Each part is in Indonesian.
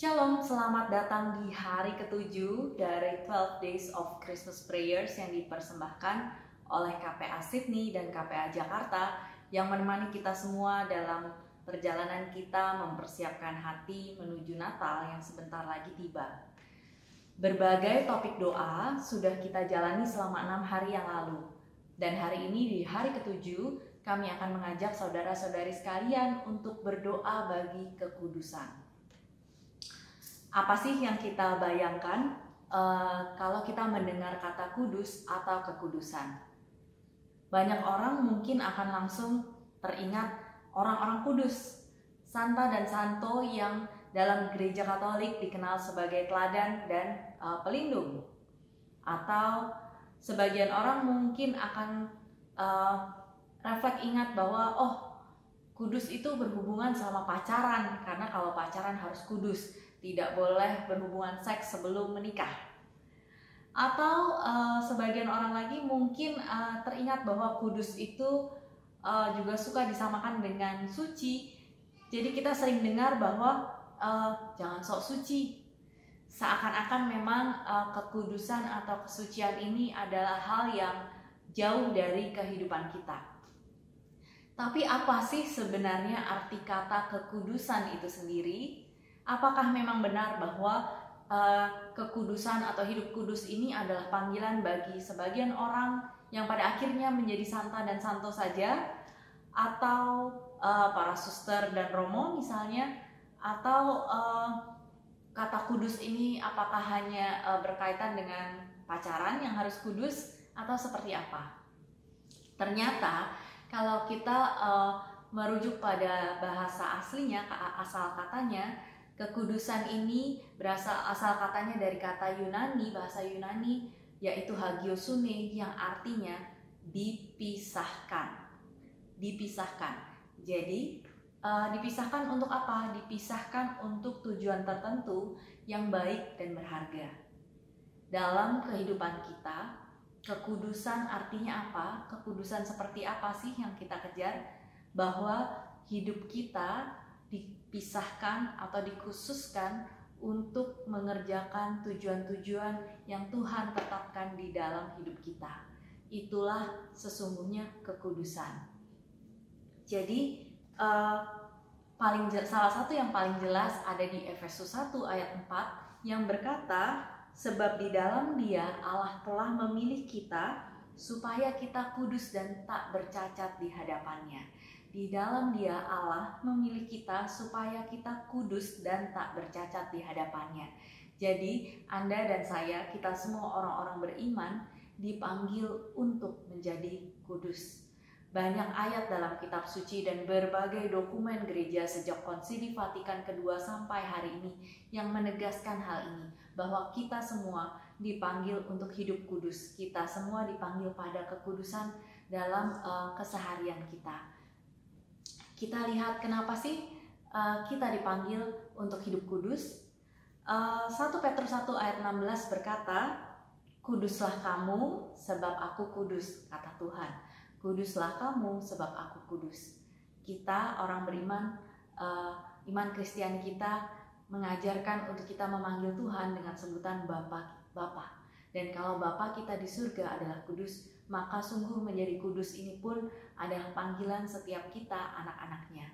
Shalom, selamat datang di hari ketujuh dari 12 Days of Christmas Prayers yang dipersembahkan oleh KPA Sydney dan KPA Jakarta yang menemani kita semua dalam perjalanan kita mempersiapkan hati menuju Natal yang sebentar lagi tiba. Berbagai topik doa sudah kita jalani selama 6 hari yang lalu. Dan hari ini di hari ketujuh kami akan mengajak saudara-saudari sekalian untuk berdoa bagi kekudusan. Apa sih yang kita bayangkan kalau kita mendengar kata kudus atau kekudusan? Banyak orang mungkin akan langsung teringat orang-orang kudus, santa dan santo yang dalam gereja Katolik dikenal sebagai teladan dan pelindung. Atau sebagian orang mungkin akan refleks ingat bahwa kudus itu berhubungan sama pacaran, karena kalau pacaran harus kudus, tidak boleh berhubungan seks sebelum menikah. Atau sebagian orang lagi mungkin teringat bahwa kudus itu juga suka disamakan dengan suci. Jadi kita sering dengar bahwa jangan sok suci. Seakan-akan memang kekudusan atau kesucian ini adalah hal yang jauh dari kehidupan kita. Tapi apa sih sebenarnya arti kata kekudusan itu sendiri? Apakah memang benar bahwa kekudusan atau hidup kudus ini adalah panggilan bagi sebagian orang yang pada akhirnya menjadi santa dan santo saja? Atau para suster dan romo misalnya? Atau kata kudus ini apakah hanya berkaitan dengan pacaran yang harus kudus atau seperti apa? Ternyata kalau kita merujuk pada bahasa aslinya, asal katanya, kekudusan ini asal katanya dari kata Yunani, bahasa Yunani, yaitu hagiosune, yang artinya dipisahkan. Dipisahkan. Jadi dipisahkan untuk apa? Dipisahkan untuk tujuan tertentu yang baik dan berharga. Dalam kehidupan kita, kekudusan artinya apa? Kekudusan seperti apa sih yang kita kejar? Bahwa hidup kita dipisahkan atau dikhususkan untuk mengerjakan tujuan-tujuan yang Tuhan tetapkan di dalam hidup kita. Itulah sesungguhnya kekudusan. Jadi salah satu yang paling jelas ada di Efesus 1 ayat 4 yang berkata, sebab di dalam Dia Allah telah memilih kita supaya kita kudus dan tak bercacat di hadapannya. Di dalam Dia Allah memilih kita supaya kita kudus dan tak bercacat di hadapannya. Jadi Anda dan saya, kita semua orang-orang beriman dipanggil untuk menjadi kudus. Banyak ayat dalam kitab suci dan berbagai dokumen gereja sejak Konsili Vatikan kedua sampai hari ini yang menegaskan hal ini, bahwa kita semua dipanggil untuk hidup kudus. Kita semua dipanggil pada kekudusan dalam keseharian kita. Kita lihat kenapa sih kita dipanggil untuk hidup kudus. 1 Petrus 1 ayat 16 berkata, kuduslah kamu sebab aku kudus, kata Tuhan. Kuduslah kamu sebab aku kudus. Kita orang beriman, iman Kristiani kita mengajarkan untuk kita memanggil Tuhan dengan sebutan Bapa. Dan kalau Bapa kita di surga adalah kudus, maka sungguh menjadi kudus ini pun adalah panggilan setiap kita anak-anaknya.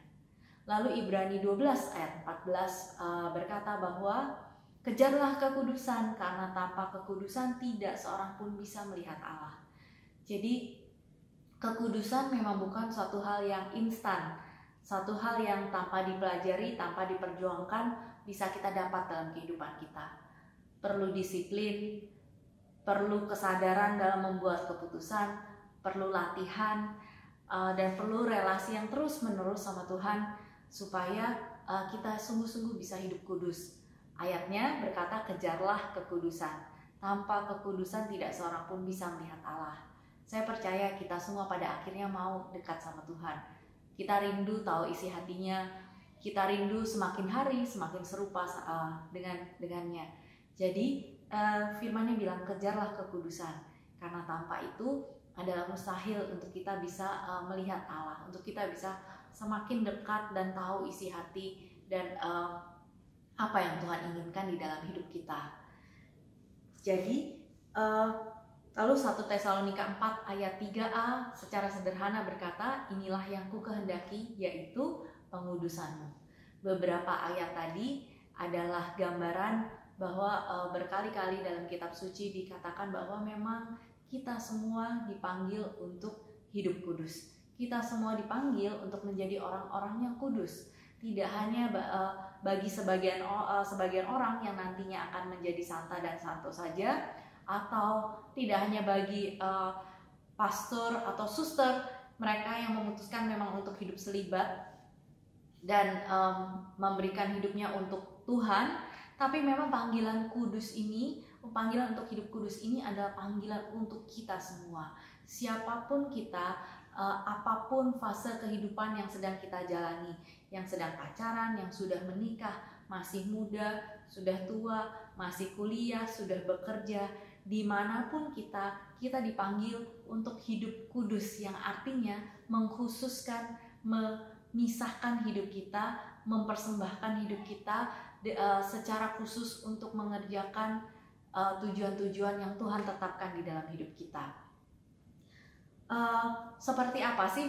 Lalu Ibrani 12 ayat 14 berkata bahwa kejarlah kekudusan, karena tanpa kekudusan tidak seorang pun bisa melihat Allah. Jadi kekudusan memang bukan suatu hal yang instan, satu hal yang tanpa dipelajari, tanpa diperjuangkan bisa kita dapat dalam kehidupan kita. Perlu disiplin, perlu kesadaran dalam membuat keputusan, perlu latihan, dan perlu relasi yang terus-menerus sama Tuhan supaya kita sungguh-sungguh bisa hidup kudus. Ayatnya berkata, kejarlah kekudusan. Tanpa kekudusan tidak seorang pun bisa melihat Allah. Saya percaya kita semua pada akhirnya mau dekat sama Tuhan. Kita rindu tahu isi hatinya, kita rindu semakin hari semakin serupa dengannya. Jadi firman-Nya bilang, kejarlah kekudusan, karena tanpa itu adalah mustahil untuk kita bisa melihat Allah, untuk kita bisa semakin dekat dan tahu isi hati dan apa yang Tuhan inginkan di dalam hidup kita. Jadi lalu 1 Tesalonika 4 ayat 3a secara sederhana berkata, inilah yang ku kehendaki, yaitu pengudusanmu. Beberapa ayat tadi adalah gambaran bahwa berkali-kali dalam kitab suci dikatakan bahwa memang kita semua dipanggil untuk hidup kudus. Kita semua dipanggil untuk menjadi orang-orang yang kudus. Tidak hanya bagi sebagian orang yang nantinya akan menjadi santa dan santo saja, atau tidak hanya bagi pastor atau suster, mereka yang memutuskan memang untuk hidup selibat dan memberikan hidupnya untuk Tuhan. Tapi memang panggilan kudus ini, panggilan untuk hidup kudus ini adalah panggilan untuk kita semua. Siapapun kita, apapun fase kehidupan yang sedang kita jalani, yang sedang pacaran, yang sudah menikah, masih muda, sudah tua, masih kuliah, sudah bekerja, dimanapun kita dipanggil untuk hidup kudus, yang artinya mengkhususkan, memisahkan hidup kita, mempersembahkan hidup kita secara khusus untuk mengerjakan tujuan-tujuan yang Tuhan tetapkan di dalam hidup kita. Seperti apa sih?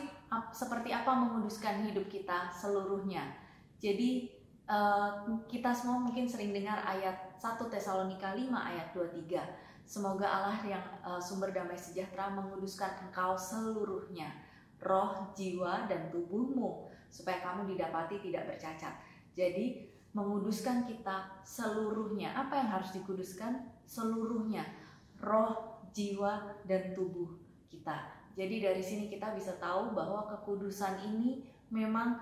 Seperti apa menguduskan hidup kita seluruhnya? Jadi kita semua mungkin sering dengar ayat 1 Tesalonika 5 ayat 23. Semoga Allah yang sumber damai sejahtera menguduskan engkau seluruhnya, roh, jiwa, dan tubuhmu, supaya kamu didapati tidak bercacat. Jadi menguduskan kita seluruhnya. Apa yang harus dikuduskan? Seluruhnya, roh, jiwa, dan tubuh kita. Jadi dari sini kita bisa tahu bahwa kekudusan ini memang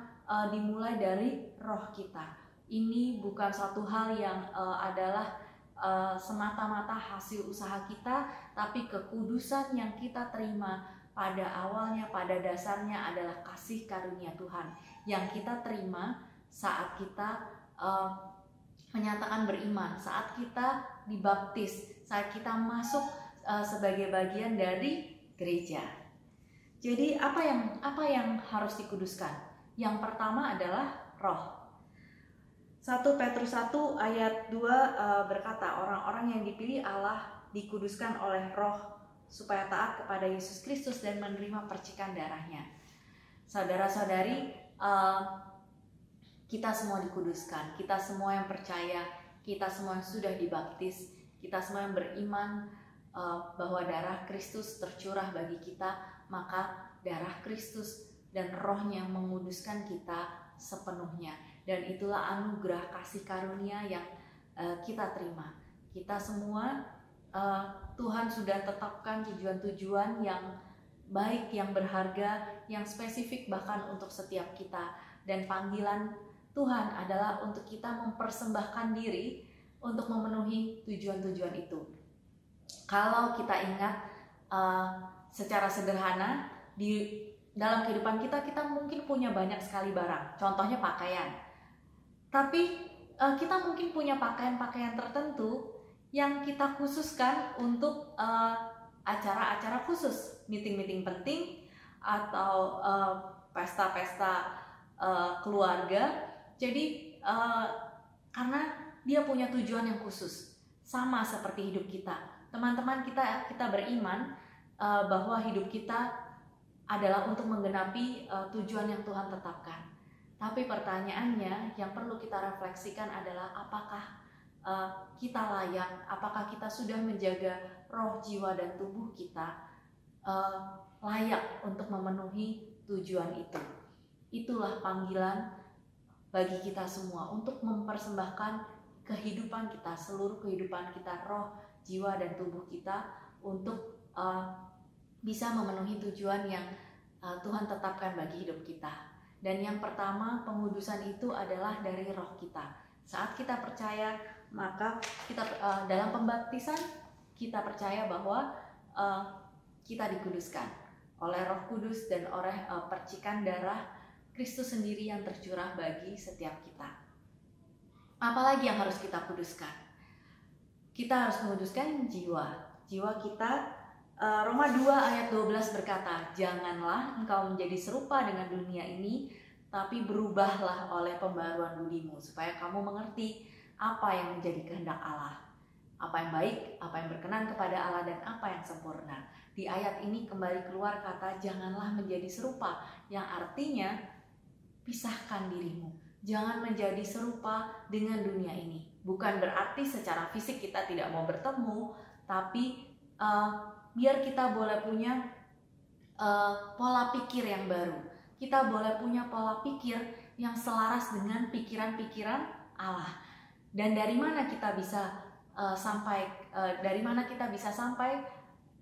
dimulai dari roh kita. Ini bukan satu hal yang adalah semata-mata hasil usaha kita, tapi kekudusan yang kita terima pada awalnya, pada dasarnya adalah kasih karunia Tuhan yang kita terima saat kita menyatakan beriman, saat kita dibaptis, saat kita masuk sebagai bagian dari gereja. Jadi apa yang harus dikuduskan? Yang pertama adalah roh. 1 Petrus 1 ayat 2 berkata, orang-orang yang dipilih Allah dikuduskan oleh roh supaya taat kepada Yesus Kristus dan menerima percikan darahnya. Saudara-saudari, kita semua dikuduskan, kita semua yang percaya, kita semua yang sudah dibaptis, kita semua yang beriman bahwa darah Kristus tercurah bagi kita, maka darah Kristus dan rohnya menguduskan kita sepenuhnya. Dan itulah anugerah kasih karunia yang kita terima. Kita semua, Tuhan sudah tetapkan tujuan-tujuan yang baik, yang berharga, yang spesifik bahkan untuk setiap kita. Dan panggilan Tuhan adalah untuk kita mempersembahkan diri untuk memenuhi tujuan-tujuan itu. Kalau kita ingat secara sederhana, di dalam kehidupan kita mungkin punya banyak sekali barang. Contohnya pakaian. Tapi kita mungkin punya pakaian-pakaian tertentu yang kita khususkan untuk acara-acara khusus, meeting-meeting penting, atau pesta-pesta keluarga. Jadi karena dia punya tujuan yang khusus, sama seperti hidup kita. Teman-teman, kita beriman bahwa hidup kita adalah untuk menggenapi tujuan yang Tuhan tetapkan. Tapi pertanyaannya yang perlu kita refleksikan adalah apakah kita layak, apakah kita sudah menjaga roh, jiwa, dan tubuh kita layak untuk memenuhi tujuan itu. Itulah panggilan bagi kita semua untuk mempersembahkan kehidupan kita, seluruh kehidupan kita, roh, jiwa, dan tubuh kita untuk bisa memenuhi tujuan yang Tuhan tetapkan bagi hidup kita. Dan yang pertama, pengudusan itu adalah dari roh kita. Saat kita percaya, maka kita dalam pembaptisan kita percaya bahwa kita dikuduskan oleh Roh Kudus dan oleh percikan darah Kristus sendiri yang tercurah bagi setiap kita. Apalagi yang harus kita kuduskan? Kita harus menguduskan jiwa. Jiwa kita, Roma 2 ayat 12 berkata, janganlah engkau menjadi serupa dengan dunia ini, tapi berubahlah oleh pembaruan budimu, supaya kamu mengerti apa yang menjadi kehendak Allah, apa yang baik, apa yang berkenan kepada Allah, dan apa yang sempurna. Di ayat ini kembali keluar kata janganlah menjadi serupa, yang artinya pisahkan dirimu. Jangan menjadi serupa dengan dunia ini. Bukan berarti secara fisik kita tidak mau bertemu, tapi biar kita boleh punya pola pikir yang baru. Kita boleh punya pola pikir yang selaras dengan pikiran-pikiran Allah. Dan dari mana kita bisa sampai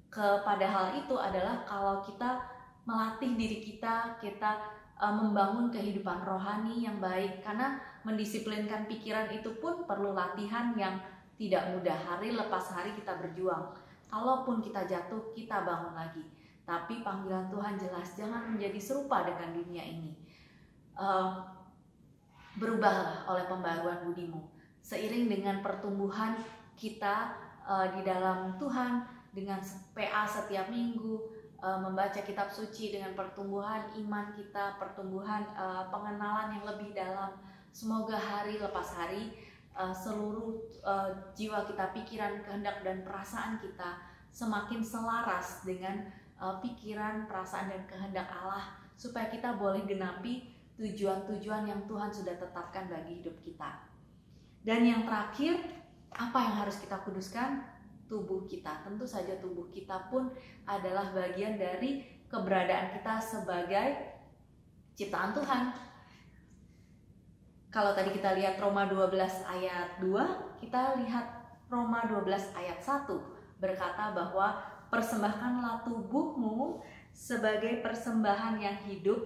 kepada hal itu adalah kalau kita melatih diri kita membangun kehidupan rohani yang baik. Karena mendisiplinkan pikiran itu pun perlu latihan yang tidak mudah. Hari lepas hari kita berjuang. Kalaupun kita jatuh, kita bangun lagi. Tapi panggilan Tuhan jelas, jangan menjadi serupa dengan dunia ini. Berubahlah oleh pembaruan budimu. Seiring dengan pertumbuhan kita di dalam Tuhan, dengan PA setiap minggu, membaca kitab suci, dengan pertumbuhan iman kita, pertumbuhan pengenalan yang lebih dalam. Semoga hari lepas hari seluruh jiwa kita, pikiran, kehendak, dan perasaan kita semakin selaras dengan pikiran, perasaan, dan kehendak Allah, supaya kita boleh genapi tujuan-tujuan yang Tuhan sudah tetapkan bagi hidup kita. Dan yang terakhir, apa yang harus kita kuduskan? Tubuh kita. Tentu saja tubuh kita pun adalah bagian dari keberadaan kita sebagai ciptaan Tuhan. Kalau tadi kita lihat Roma 12 ayat 2, kita lihat Roma 12 ayat 1 berkata bahwa persembahkanlah tubuhmu sebagai persembahan yang hidup,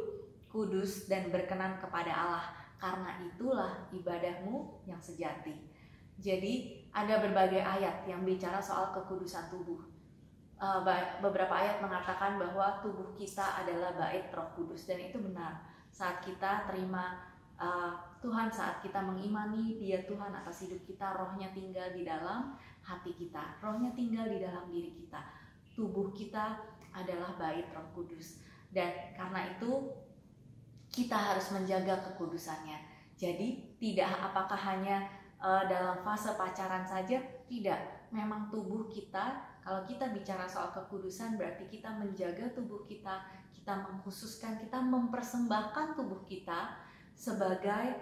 kudus, dan berkenan kepada Allah, karena itulah ibadahmu yang sejati. Jadi ada berbagai ayat yang bicara soal kekudusan tubuh. Beberapa ayat mengatakan bahwa tubuh kita adalah bait Roh Kudus, dan itu benar. Saat kita terima Tuhan, saat kita mengimani Dia Tuhan atas hidup kita, Rohnya tinggal di dalam hati kita, Rohnya tinggal di dalam diri kita. Tubuh kita adalah bait Roh Kudus, dan karena itu kita harus menjaga kekudusannya. Jadi tidak apakah hanya dalam fase pacaran saja, tidak. Memang tubuh kita, kalau kita bicara soal kekudusan, berarti kita menjaga tubuh kita, kita mengkhususkan, kita mempersembahkan tubuh kita sebagai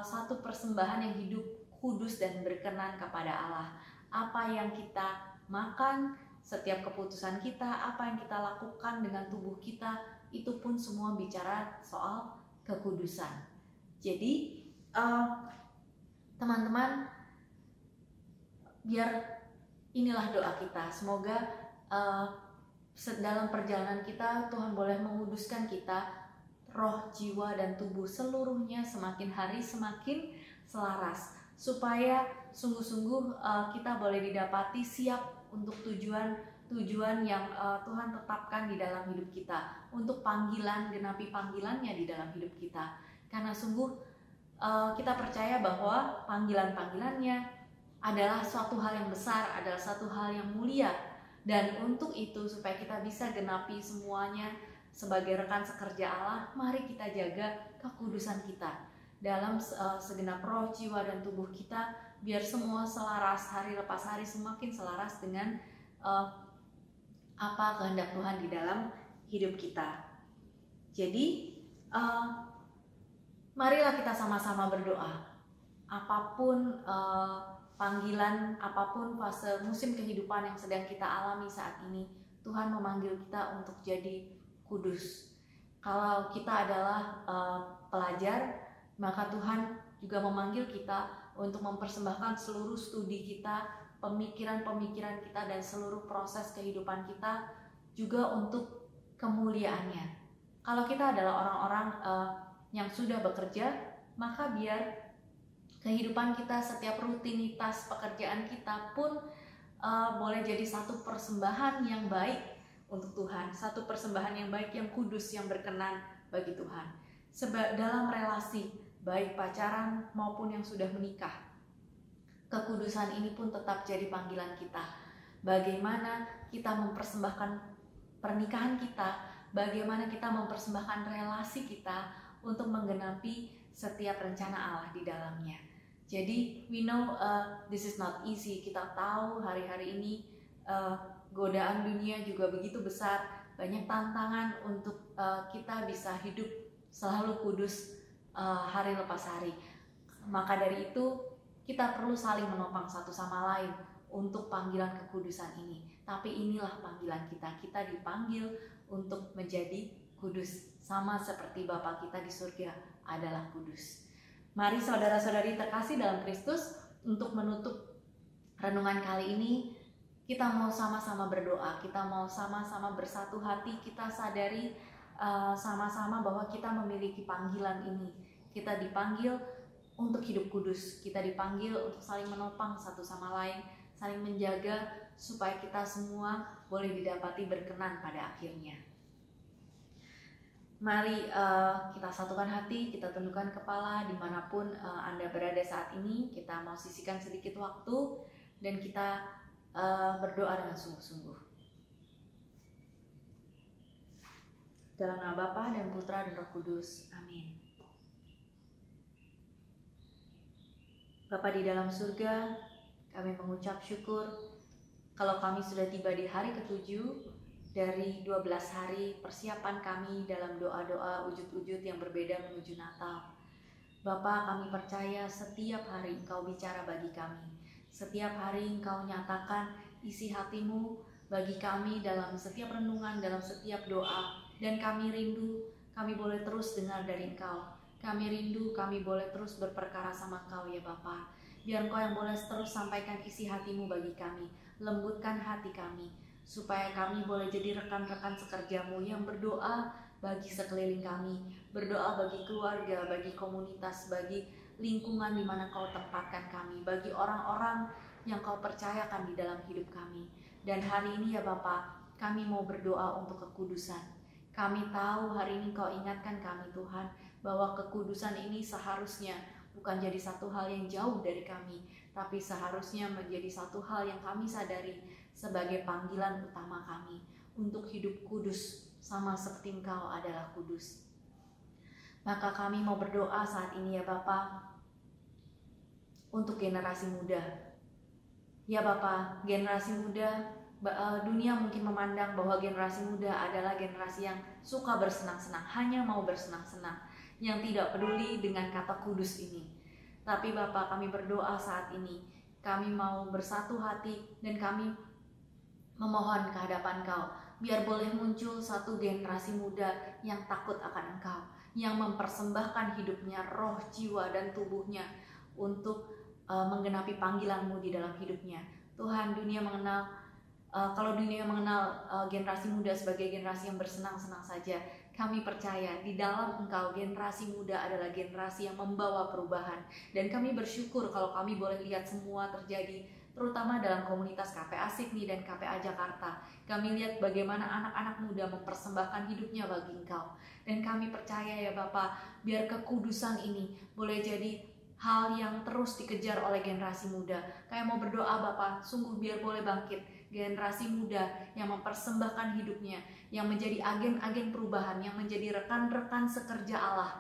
satu persembahan yang hidup, kudus, dan berkenan kepada Allah. Apa yang kita makan, setiap keputusan kita, apa yang kita lakukan dengan tubuh kita, itu pun semua bicara soal kekudusan. Jadi teman-teman, biar inilah doa kita. Semoga dalam perjalanan kita Tuhan boleh menguduskan kita, roh, jiwa, dan tubuh seluruhnya semakin hari semakin selaras, supaya sungguh-sungguh kita boleh didapati siap untuk tujuan yang Tuhan tetapkan di dalam hidup kita, untuk panggilan, genapi panggilannya di dalam hidup kita. Karena sungguh kita percaya bahwa panggilan-panggilannya adalah suatu hal yang besar, adalah suatu hal yang mulia. Dan untuk itu, supaya kita bisa genapi semuanya sebagai rekan sekerja Allah, mari kita jaga kekudusan kita dalam segenap roh, jiwa, dan tubuh kita, biar semua selaras, hari lepas hari semakin selaras dengan apa kehendak Tuhan di dalam hidup kita. Jadi marilah kita sama-sama berdoa. Apapun panggilan, apapun fase musim kehidupan yang sedang kita alami saat ini, Tuhan memanggil kita untuk jadi kudus. Kalau kita adalah pelajar, maka Tuhan juga memanggil kita untuk mempersembahkan seluruh studi kita, pemikiran-pemikiran kita, dan seluruh proses kehidupan kita juga untuk kemuliaannya. Kalau kita adalah orang-orang yang sudah bekerja, maka biar kehidupan kita, setiap rutinitas pekerjaan kita pun boleh jadi satu persembahan yang baik untuk Tuhan, satu persembahan yang baik, yang kudus, yang berkenan bagi Tuhan. Dalam relasi, baik pacaran maupun yang sudah menikah, kekudusan ini pun tetap jadi panggilan kita. Bagaimana kita mempersembahkan pernikahan kita, bagaimana kita mempersembahkan relasi kita untuk menggenapi setiap rencana Allah di dalamnya. Jadi we know this is not easy. Kita tahu hari-hari ini godaan dunia juga begitu besar, banyak tantangan untuk kita bisa hidup selalu kudus hari lepas hari. Maka dari itu kita perlu saling menopang satu sama lain untuk panggilan kekudusan ini. Tapi inilah panggilan kita. Kita dipanggil untuk menjadi kudus, sama seperti Bapa kita di surga adalah kudus. Mari saudara-saudari terkasih dalam Kristus, untuk menutup renungan kali ini, kita mau sama-sama berdoa, kita mau sama-sama bersatu hati, kita sadari sama-sama bahwa kita memiliki panggilan ini. Kita dipanggil untuk hidup kudus, kita dipanggil untuk saling menopang satu sama lain, saling menjaga supaya kita semua boleh didapati berkenan pada akhirnya. Mari kita satukan hati, kita tundukkan kepala dimanapun Anda berada saat ini. Kita mau sisihkan sedikit waktu dan kita berdoa dengan sungguh-sungguh. Dalam nama Bapa dan Putra dan Roh Kudus. Amin. Bapa di dalam surga, kami mengucap syukur kalau kami sudah tiba di hari ke-7 dari 12 hari persiapan kami dalam doa-doa wujud-wujud yang berbeda menuju Natal. Bapa, kami percaya setiap hari Engkau bicara bagi kami. Setiap hari Engkau nyatakan isi hatimu bagi kami dalam setiap renungan, dalam setiap doa. Dan kami rindu, kami boleh terus dengar dari Engkau. Kami rindu, kami boleh terus berperkara sama Engkau ya Bapa. Biar Engkau yang boleh terus sampaikan isi hatimu bagi kami. Lembutkan hati kami, supaya kami boleh jadi rekan-rekan sekerjamu yang berdoa bagi sekeliling kami, berdoa bagi keluarga, bagi komunitas, bagi lingkungan di mana Kau tempatkan kami, bagi orang-orang yang Kau percayakan di dalam hidup kami. Dan hari ini ya Bapa, kami mau berdoa untuk kekudusan. Kami tahu hari ini Kau ingatkan kami Tuhan, bahwa kekudusan ini seharusnya bukan jadi satu hal yang jauh dari kami, tapi seharusnya menjadi satu hal yang kami sadari sebagai panggilan utama kami untuk hidup kudus sama seperti Engkau adalah kudus. Maka kami mau berdoa saat ini ya Bapa untuk generasi muda. Ya Bapa, generasi muda, dunia mungkin memandang bahwa generasi muda adalah generasi yang suka bersenang-senang, hanya mau bersenang-senang, yang tidak peduli dengan kata kudus ini. Tapi Bapa, kami berdoa saat ini, kami mau bersatu hati dan kami memohon ke hadapan Kau, biar boleh muncul satu generasi muda yang takut akan Engkau, yang mempersembahkan hidupnya, roh, jiwa, dan tubuhnya untuk menggenapi panggilan-Mu di dalam hidupnya. Tuhan, dunia mengenal, kalau dunia mengenal generasi muda sebagai generasi yang bersenang-senang saja, kami percaya di dalam Engkau generasi muda adalah generasi yang membawa perubahan. Dan kami bersyukur kalau kami boleh lihat semua terjadi, terutama dalam komunitas KPA Signi dan KPA Jakarta. Kami lihat bagaimana anak-anak muda mempersembahkan hidupnya bagi Engkau. Dan kami percaya ya Bapa, biar kekudusan ini boleh jadi hal yang terus dikejar oleh generasi muda. Kayak mau berdoa Bapa, sungguh biar boleh bangkit generasi muda yang mempersembahkan hidupnya, yang menjadi agen-agen perubahan, yang menjadi rekan-rekan sekerja Allah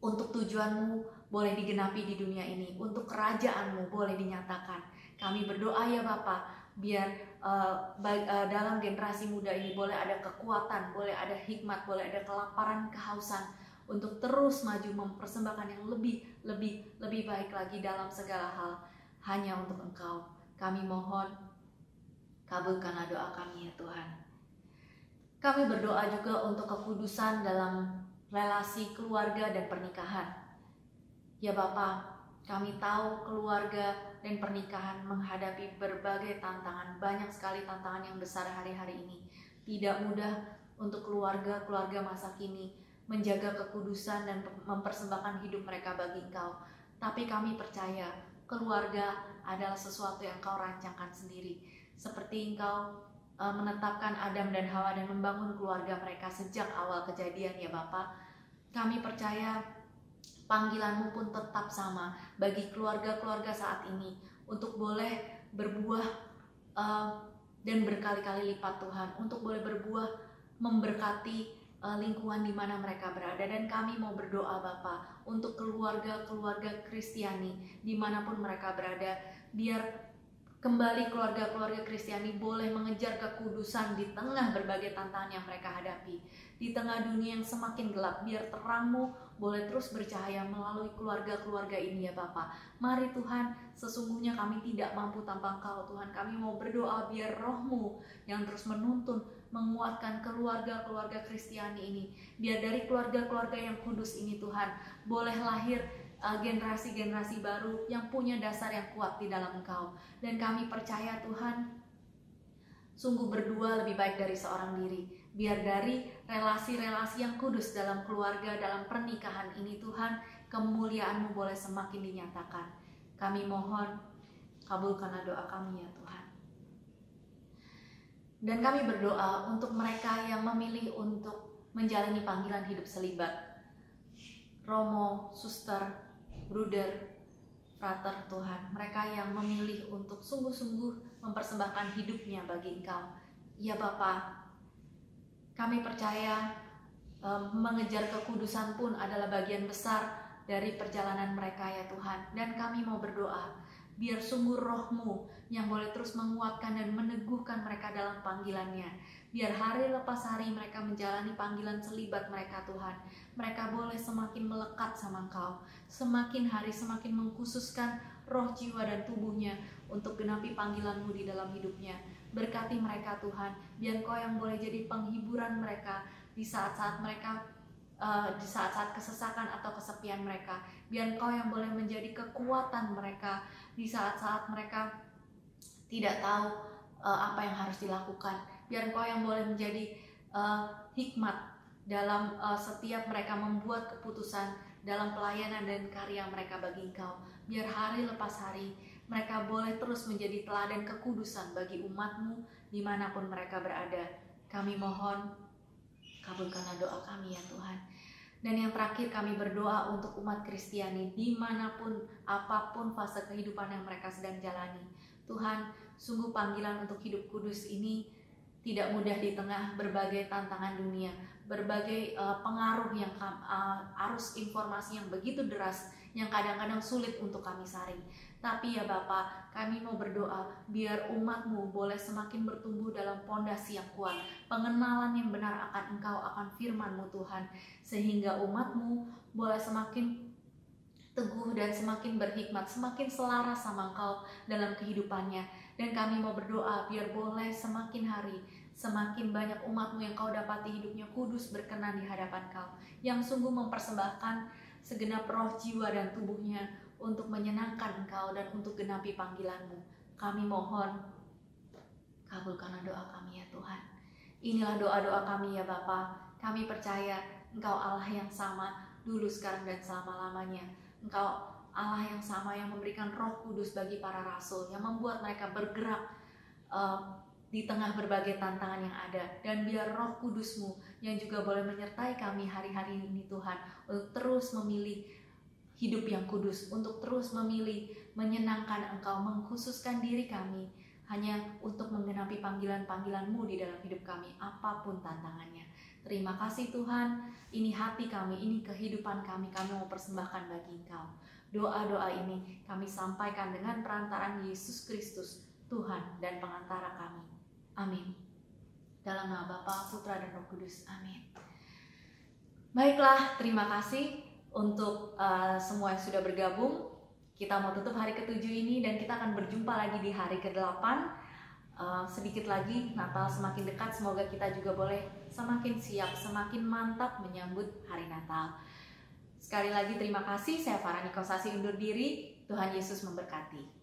untuk tujuan-Mu boleh digenapi di dunia ini, untuk kerajaan-Mu boleh dinyatakan. Kami berdoa ya Bapa, biar dalam generasi muda ini boleh ada kekuatan, boleh ada hikmat, boleh ada kelaparan, kehausan untuk terus maju mempersembahkan yang lebih baik lagi dalam segala hal hanya untuk Engkau. Kami mohon, kabulkanlah doa kami ya Tuhan. Kami berdoa juga untuk kekudusan dalam relasi keluarga dan pernikahan. Ya Bapa, kami tahu keluarga dan pernikahan menghadapi berbagai tantangan, banyak sekali tantangan yang besar hari-hari ini. Tidak mudah untuk keluarga masa kini menjaga kekudusan dan mempersembahkan hidup mereka bagi Engkau. Tapi kami percaya keluarga adalah sesuatu yang Kau rancangkan sendiri. Seperti Engkau menetapkan Adam dan Hawa dan membangun keluarga mereka sejak awal kejadian ya Bapa. Kami percaya panggilan-Mu pun tetap sama bagi keluarga-keluarga saat ini untuk boleh berbuah dan berkali-kali lipat Tuhan, untuk boleh berbuah memberkati lingkungan di mana mereka berada. Dan kami mau berdoa Bapa untuk keluarga-keluarga Kristiani dimanapun mereka berada, biar kembali keluarga-keluarga Kristiani boleh mengejar kekudusan di tengah berbagai tantangan yang mereka hadapi. Di tengah dunia yang semakin gelap, biar terang-Mu boleh terus bercahaya melalui keluarga-keluarga ini ya Bapa. Mari Tuhan, sesungguhnya kami tidak mampu tanpa Engkau Tuhan. Kami mau berdoa biar Roh-Mu yang terus menuntun, menguatkan keluarga-keluarga Kristiani ini. Biar dari keluarga-keluarga yang kudus ini Tuhan, boleh lahir generasi-generasi baru yang punya dasar yang kuat di dalam Engkau. Dan kami percaya Tuhan, sungguh berdua lebih baik dari seorang diri. Biar dari relasi-relasi yang kudus dalam keluarga, dalam pernikahan ini Tuhan, kemuliaan-Mu boleh semakin dinyatakan. Kami mohon, kabulkanlah doa kami ya Tuhan. Dan kami berdoa untuk mereka yang memilih untuk menjalani panggilan hidup selibat. Romo, suster, bruder, frater Tuhan, mereka yang memilih untuk sungguh-sungguh mempersembahkan hidupnya bagi Engkau. Ya Bapa, kami percaya mengejar kekudusan pun adalah bagian besar dari perjalanan mereka ya Tuhan. Dan kami mau berdoa, biar sungguh Roh-Mu yang boleh terus menguatkan dan meneguhkan mereka dalam panggilannya. Biar hari lepas hari mereka menjalani panggilan selibat mereka Tuhan, mereka boleh semakin melekat sama Engkau, semakin hari semakin mengkhususkan roh, jiwa, dan tubuhnya untuk genapi panggilan-Mu di dalam hidupnya. Berkati mereka Tuhan, biar Engkau yang boleh jadi penghiburan mereka di saat-saat mereka di saat-saat kesesakan atau kesepian mereka. Biar Engkau yang boleh menjadi kekuatan mereka di saat-saat mereka tidak tahu apa yang harus dilakukan. Biar Engkau yang boleh menjadi hikmat dalam setiap mereka membuat keputusan dalam pelayanan dan karya mereka bagi Engkau. Biar hari lepas hari mereka boleh terus menjadi teladan kekudusan bagi umat-Mu dimanapun mereka berada. Kami mohon, kabulkanlah doa kami ya Tuhan. Dan yang terakhir, kami berdoa untuk umat Kristiani dimanapun, apapun fase kehidupan yang mereka sedang jalani. Tuhan, sungguh panggilan untuk hidup kudus ini tidak mudah di tengah berbagai tantangan dunia, berbagai pengaruh yang arus informasi yang begitu deras, yang kadang-kadang sulit untuk kami saring. Tapi ya Bapa, kami mau berdoa biar umat-Mu boleh semakin bertumbuh dalam pondasi yang kuat, pengenalan yang benar akan Engkau, akan firman-Mu Tuhan, sehingga umat-Mu boleh semakin teguh dan semakin berhikmat, semakin selaras sama Engkau dalam kehidupannya. Dan kami mau berdoa biar boleh semakin hari, semakin banyak umat-Mu yang Kau dapati hidupnya kudus, berkenan di hadapan Kau, yang sungguh mempersembahkan segenap roh, jiwa, dan tubuhnya untuk menyenangkan Engkau dan untuk genapi panggilan-Mu. Kami mohon, kabulkanlah doa kami ya Tuhan. Inilah doa-doa kami ya Bapa. Kami percaya Engkau Allah yang sama dulu, sekarang, dan selama-lamanya. Engkau Allah yang sama yang memberikan Roh Kudus bagi para rasul, yang membuat mereka bergerak di tengah berbagai tantangan yang ada. Dan biar Roh Kudus-Mu yang juga boleh menyertai kami hari-hari ini Tuhan, untuk terus memilih hidup yang kudus, untuk terus memilih menyenangkan Engkau, mengkhususkan diri kami hanya untuk menggenapi panggilan-panggilan-Mu di dalam hidup kami, apapun tantangannya. Terima kasih Tuhan, ini hati kami, ini kehidupan kami mau persembahkan bagi Engkau. Doa-doa ini kami sampaikan dengan perantaraan Yesus Kristus, Tuhan dan pengantara kami. Amin. Dalam nama Bapa, Putra, dan Roh Kudus. Amin. Baiklah, terima kasih untuk semua yang sudah bergabung. Kita mau tutup hari ke-7 ini dan kita akan berjumpa lagi di hari ke-8. Sedikit lagi Natal semakin dekat, semoga kita juga boleh semakin siap, semakin mantap menyambut hari Natal. Sekali lagi terima kasih, saya Farah Nikosasi undur diri. Tuhan Yesus memberkati.